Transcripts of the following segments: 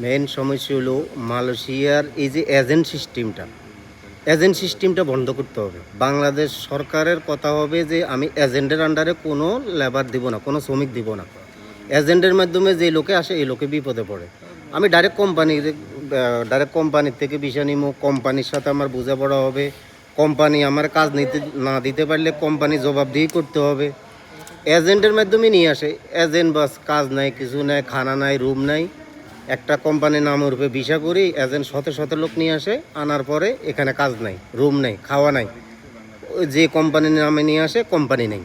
Main সমস্যা হলো মালয়েশিয়ার এই যে এজেন্ট সিস্টেমটা বন্ধ করতে হবে। বাংলাদেশ সরকারের কথা হবে যে আমি এজেন্টের আন্ডারে কোনো লেবার দিব না, কোনো শ্রমিক দিব না। এজেন্টের মাধ্যমে যে লোকে আসে এই লোকে বিপদে পড়ে। আমি ডাইরেক্ট কোম্পানির থেকে বিষয় নিব, কোম্পানির সাথে আমার বোঝাপড়া হবে। কোম্পানি আমার কাজ না দিতে পারলে কোম্পানি জবাবদিহি করতে হবে। এজেন্টের মাধ্যমে নিয়ে আসে, এজেন্ট বাস কাজ নাই, কিছু নাই, খানা নাই, রুম নাই। একটা কোম্পানির নামের উপরে ভিসা করি, এজেন্ট শত লোক নিয়ে আসে, আনার পরে এখানে কাজ নাই, রুম নেই, খাওয়া নাই। ওই যে কোম্পানির নামে নিয়ে আসে কোম্পানি নেই।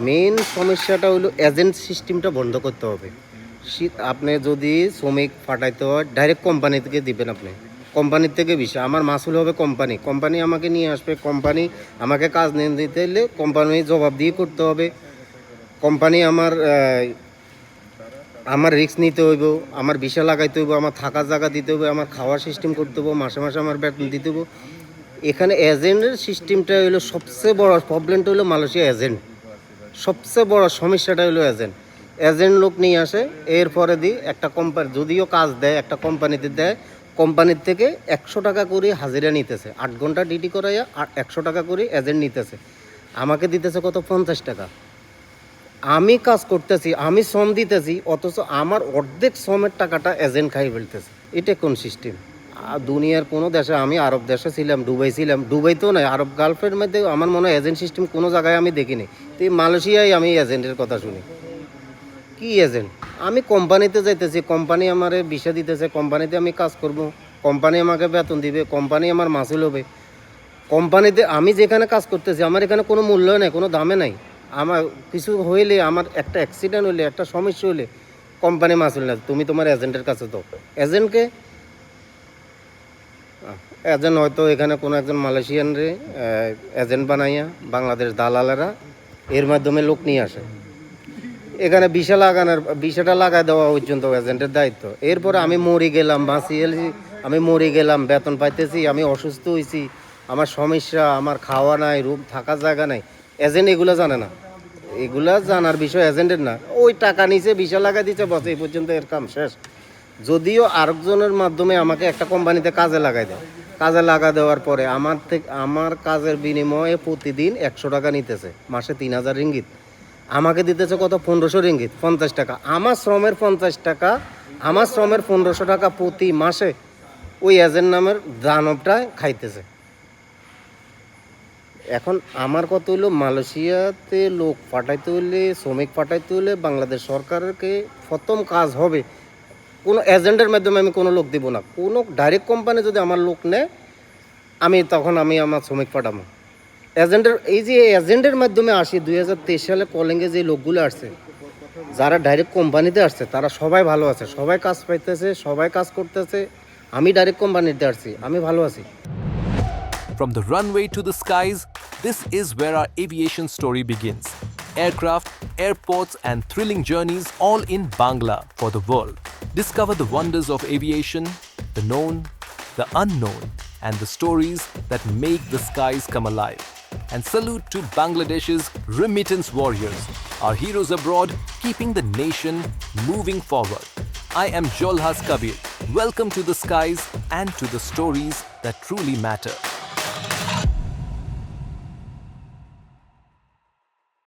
মেন সমস্যাটা হলো এজেন্ট সিস্টেমটা বন্ধ করতে হবে। আপনি যদি শ্রমিক পাঠাইতে হয় ডাইরেক্ট কোম্পানি থেকে দিবেন, আপনি কোম্পানির থেকে বিষয় আমার মাসুল হবে কোম্পানি আমাকে নিয়ে আসবে। কোম্পানি আমাকে কাজ নিয়ে দিতে হলে কোম্পানি জবাব দিয়ে করতে হবে। কোম্পানি আমার রিস্ক নিতে হইব, আমার ভিসা লাগাইতে হইব, আমার থাকার জায়গা দিতে হবে, আমার খাওয়ার সিস্টেম করতে হবো, মাসে আমার বেতন দিতে হবো। এখানে এজেন্টের সিস্টেমটা হলো সবচেয়ে বড় প্রবলেমটা হলো মালয়েশিয়া এজেন্ট। সবচেয়ে বড় সমস্যাটা হলো এজেন্ট লোক নিয়ে আসে, এরপরে একটা কোম্পানি যদিও কাজ দেয়, একটা কোম্পানিতে দেয়, কোম্পানির থেকে 100 টাকা করে হাজিরা নিতেছে, 8 ঘন্টা ডিউটি করাইয়া আর 100 টাকা করে এজেন্ট নিতেছে। আমাকে দিতেছে কত? 50 টাকা। আমি কাজ করতেছি, আমি শ্রম দিতেছি, অথচ আমার অর্ধেক শ্রমের টাকাটা এজেন্ট খাই ফেলতেছে। এটা কোন সিস্টেম? দুনিয়ার কোনো দেশে, আমি আরব দেশে ছিলাম, দুবাইতেও নয়, আরব গালফের মধ্যে আমার মনে হয় এজেন্ট সিস্টেম কোনো জায়গায় আমি দেখিনি। তো এই মালয়েশিয়ায় আমি এজেন্টের কথা শুনি। কি এজেন্ট? আমি কোম্পানিতে যাইতেছি, কোম্পানি আমারে ভিসা দিতেছে, কোম্পানিতে আমি কাজ করব, কোম্পানি আমাকে বেতন দিবে, কোম্পানি আমার মাসুল হবে। কোম্পানিতে আমি যেখানে কাজ করতেছি আমার এখানে কোনো মূল্য নেই, কোনো দামে নাই। আমার কিছু হইলে, আমার একটা অ্যাক্সিডেন্ট হইলে, একটা সমস্যা হইলে কোম্পানি মাসুল না, তুমি তোমার এজেন্টের কাছে দাও। এজেন্টকে এজেন্ট হয়তো এখানে কোনো একজন মালয়েশিয়ানরে এজেন্ট বানাইয়া বাংলাদেশ দালালেরা এর মাধ্যমে লোক নিয়ে আসে। এখানে ভিসাটা লাগাই দেওয়া পর্যন্ত এজেন্টের দায়িত্ব। এরপরে আমি মরে গেলাম, আমি মরে গেলাম, বেতন পাইতেছি, আমি অসুস্থ হয়েছি, আমার সমস্যা, আমার খাওয়া নাই, রুম থাকার জায়গা নাই, এজেন্ট এগুলো জানে না। এগুলা জানার বিষয় এজেন্টের না। ওই টাকা নিচে ভিসা লাগাই দিচ্ছে, বসে এই পর্যন্ত এর কাম শেষ। যদিও আরেকজনের মাধ্যমে আমাকে একটা কোম্পানিতে কাজে লাগা দেওয়ার পরে আমার কাজের বিনিময়ে প্রতিদিন 100 টাকা নিতেছে, মাসে 3000 রিঙ্গিত। আমাকে দিতেছে কত? 1500 রিঙ্গিত, 50 টাকা। আমার শ্রমের 50 টাকা, আমার শ্রমের 1500 টাকা প্রতি মাসে ওই এজেন্ট নামের দানবটা খাইতেছে। এখন আমার কথা হলো, মালয়েশিয়াতে লোক পাঠাইতে হলে, শ্রমিক পাঠাইতে হলে বাংলাদেশ সরকারকে প্রথম কাজ হবে কোনো এজেন্টের মাধ্যমে আমি কোনো লোক দিব না। কোনো ডাইরেক্ট কোম্পানি যদি আমার লোক নেয়, তখন আমি আমার শ্রমিক পাঠাবো। এজেন্টের মাধ্যমে আসি 2023 সালে কলিংয়ে যে লোকগুলো আসছে, যারা ডাইরেক্ট কোম্পানিতে আসছে, তারা সবাই ভালো আছে, সবাই কাজ পাইতেছে, সবাই কাজ করতেছে। আমি ডাইরেক্ট কোম্পানিতে আসছি, আমি ভালো আছি। From the runway to the skies, this is where our aviation story begins. Aircraft, airports, and thrilling journeys all in Bangla for the world. Discover the wonders of aviation, the known, the unknown, and the stories that make the skies come alive. And salute to Bangladesh's remittance warriors, our heroes abroad, keeping the nation moving forward. I am Jolhas Kabir. Welcome to the skies and to the stories that truly matter.